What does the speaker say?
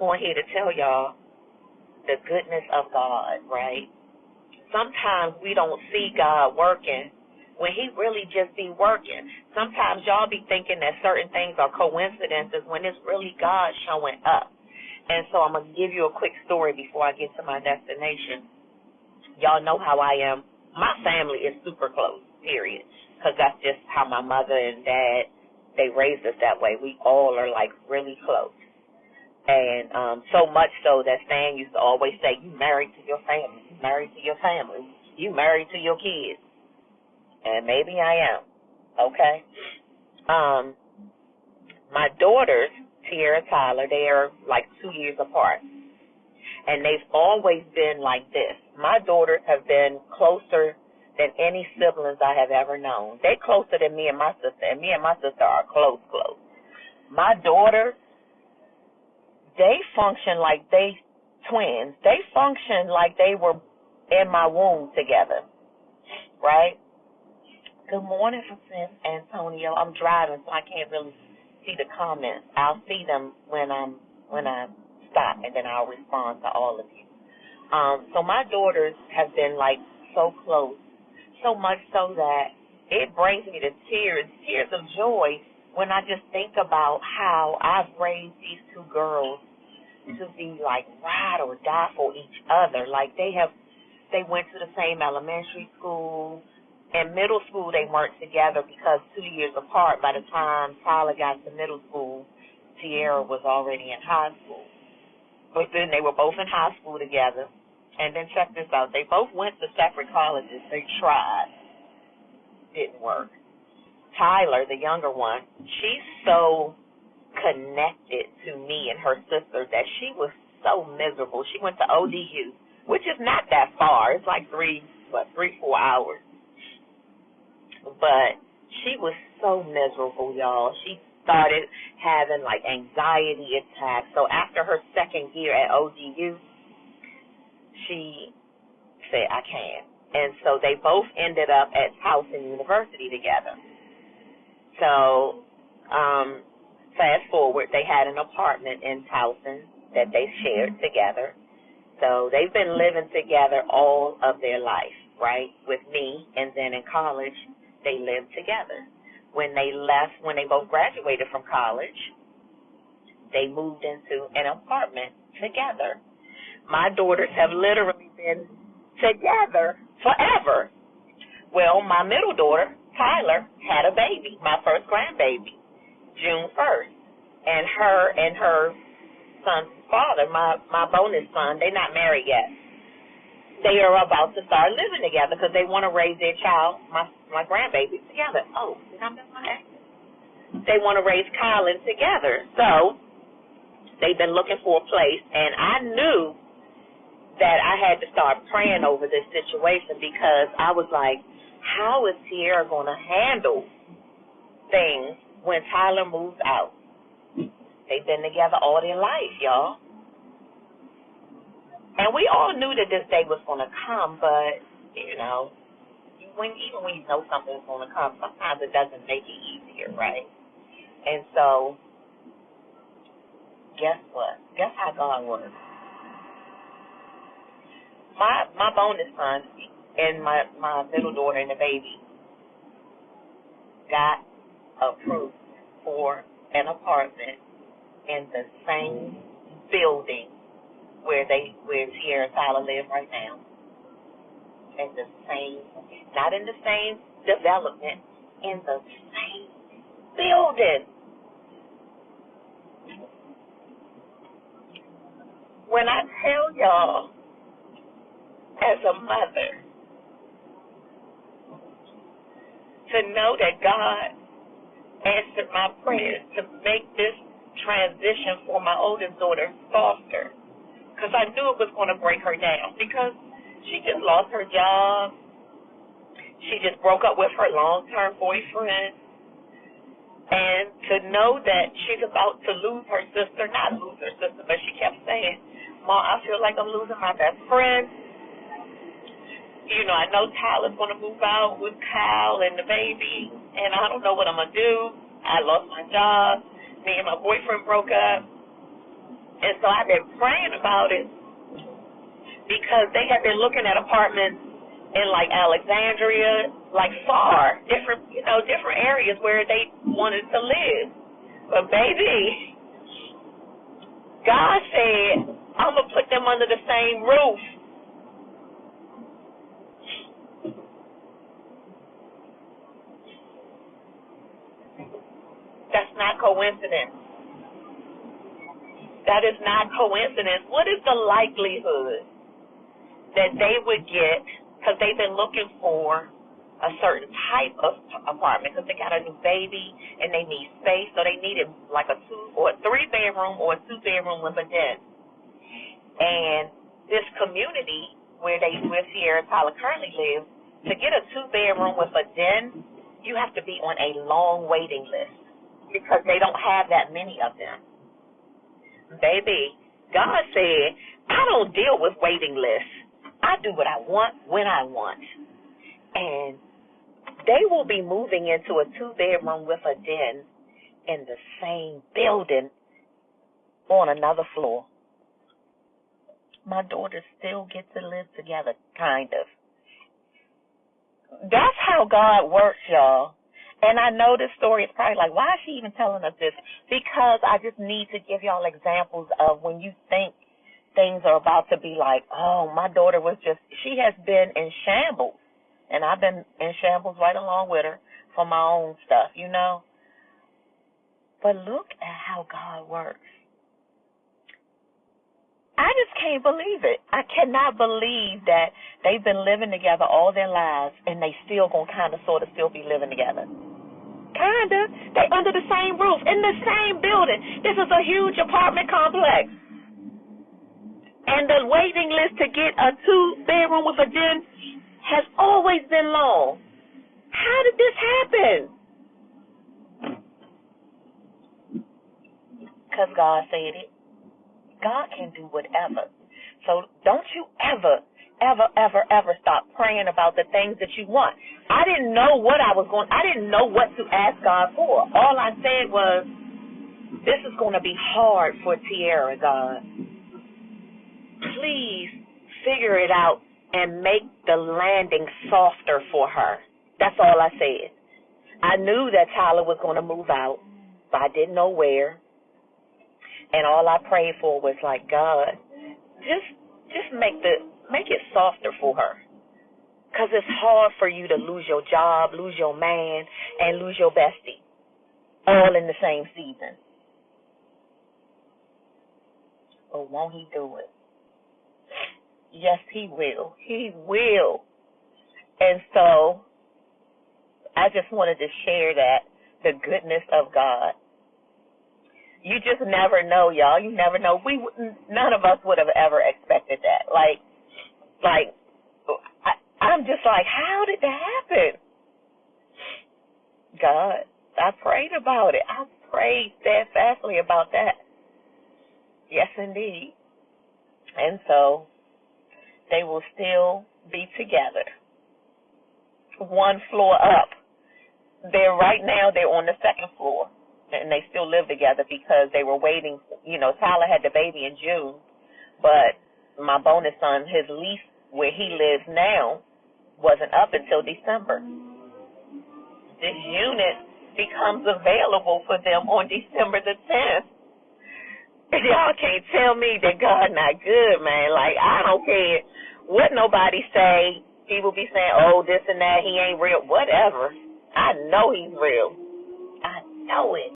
on here to tell y'all the goodness of God, right? Sometimes we don't see God working when he really just be working. Sometimes y'all be thinking that certain things are coincidences when it's really God showing up. And so I'm going to give you a quick story before I get to my destination. Y'all know how I am. My family is super close, period, because that's just how my mother and dad, they raised us that way. We all are, like, really close. And so much so that Stan used to always say, you married to your family, you married to your family, you married to your kids. And maybe I am, okay? My daughters, Tierra, Tyler, they are like 2 years apart. And they've always been like this. My daughters have been closer than any siblings I have ever known. They're closer than me and my sister, and me and my sister are close. My daughters, they function like they twins. They function like they were in my womb together, right? Good morning from San Antonio. I'm driving, so I can't really see the comments. I'll see them when I stop, and then I'll respond to all of you. So my daughters have been like so close, so much so that it brings me to tears of joy when I just think about how I've raised these two girls to be like ride or die for each other. Like they went to the same elementary school. In middle school, they weren't together because 2 years apart. By the time Tyler got to middle school, Tierra was already in high school. But then they were both in high school together. And then check this out. They both went to separate colleges. They tried. Didn't work. Tyler, the younger one, she's so connected to me and her sister that she was so miserable. She went to ODU, which is not that far. It's like 3-4 hours. But she was so miserable, y'all. She started having, like, anxiety attacks. So after her second year at ODU, she said, I can't. And so they both ended up at Towson University together. So fast forward, they had an apartment in Towson that they shared together. So they've been living together all of their life, right, with me. And then in college, they lived together. When they both graduated from college, they moved into an apartment together. My daughters have literally been together forever. Well, my middle daughter, Tyler, had a baby, my first grandbaby, June 1st. And her son's father, my bonus son, they're not married yet. They are about to start living together because they want to raise their child, my grandbaby, together. Oh, did I miss my exit? They want to raise Colin together. So they've been looking for a place, and I knew that I had to start praying over this situation because I was like, how is Tierra going to handle things when Tyler moves out? They've been together all their life, y'all. And we all knew that this day was going to come, but, you know, even when you know something's going to come, sometimes it doesn't make it easier, right? And so, guess what? Guess how God works. My bonus son and my middle daughter and the baby got approved for an apartment in the same building where Tierra and Tyler live right now. In the same, not in the same development, in the same building. When I tell y'all, as a mother, to know that God answered my prayers to make this transition for my oldest daughter softer, because I knew it was going to break her down, because she just lost her job. She just broke up with her long-term boyfriend. And to know that she's about to lose her sister, not lose her sister, but she kept saying, Mom, I feel like I'm losing my best friend. You know, I know Tyler's going to move out with Kyle and the baby, and I don't know what I'm going to do. I lost my job. Me and my boyfriend broke up. And so I've been praying about it because they have been looking at apartments in like Alexandria, like far, different areas where they wanted to live. But baby, God said, I'm going to put them under the same roof. That's not coincidence. That is not coincidence. What is the likelihood that they would get, because they've been looking for a certain type of apartment because they got a new baby and they need space, so they needed like a 2 or 3 bedroom or a 2 bedroom with a den. And this community where Sierra Tyler currently lives, to get a 2 bedroom with a den, you have to be on a long waiting list because they don't have that many of them. Baby, God said, I don't deal with waiting lists. I do what I want when I want. And they will be moving into a 2 bedroom with a den in the same building on another floor. My daughters still get to live together, kind of. That's how God works, y'all. And I know this story is probably like, why is she even telling us this? Because I just need to give y'all examples of when you think things are about to be like, oh, my daughter she has been in shambles. And I've been in shambles right along with her for my own stuff, But look at how God works. I just can't believe it. I cannot believe that they've been living together all their lives and they still gonna kind of sort of still be living together. Kinda. They under the same roof, in the same building. This is a huge apartment complex. And the waiting list to get a 2 bedroom with a den has always been long. How did this happen? Because God said it. God can do whatever. So don't you ever stop praying about the things that you want. I didn't know I didn't know what to ask God for. All I said was, this is going to be hard for Tierra, God. Please figure it out and make the landing softer for her. That's all I said. I knew that Tyler was going to move out, but I didn't know where. And all I prayed for was like, God, just make it softer for her. Because it's hard for you to lose your job, lose your man, and lose your bestie all in the same season. But won't he do it? Yes, he will. He will. And so I just wanted to share that, the goodness of God. You just never know, y'all. You never know. None of us would have ever expected that. I'm just like, how did that happen? God, I prayed about it. I prayed steadfastly about that. Yes, indeed. And so they will still be together. 1 floor up. They're on the 2nd floor. And they still live together because they were waiting. Tyler had the baby in June, but my bonus son, his lease where he lives now wasn't up until December. This unit becomes available for them on December the 10th. Y'all can't tell me that God not good, man. Like, I don't care what nobody say. People be saying, oh, this and that, he ain't real. Whatever. I know he's real. I know it.